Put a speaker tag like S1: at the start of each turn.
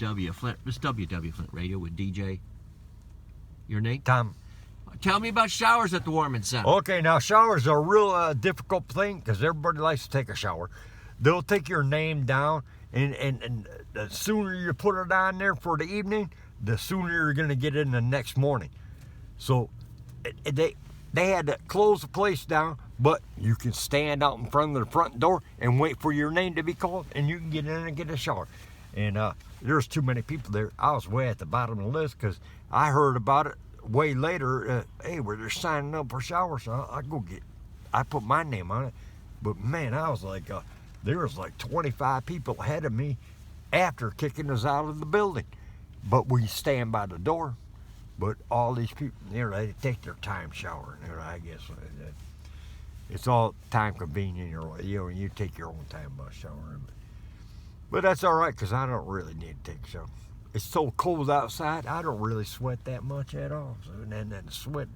S1: W. Flint. This WW Flint Radio with DJ. Your name?
S2: Tom.
S1: Tell me about showers at the Warming Center.
S2: Okay, now showers are a real difficult thing because everybody likes to take a shower. They'll take your name down, and the sooner you put it on there for the evening, the sooner you're going to get in the next morning. So they had to close the place down, but you can stand out in front of the front door and wait for your name to be called, and you can get in and get a shower. And there's too many people there. I was way at the bottom of the list because I heard about it way later. Hey, we're just signing up for showers, so I put my name on it. But man, I was like, there was like 25 people ahead of me after kicking us out of the building. But we stand by the door. But all these people, they take their time showering. I guess it's all time convenient. You take your own time by showering. But that's all right because I don't really need to take a shower. It's so cold outside, I don't really sweat that much at all. So, and then the sweat,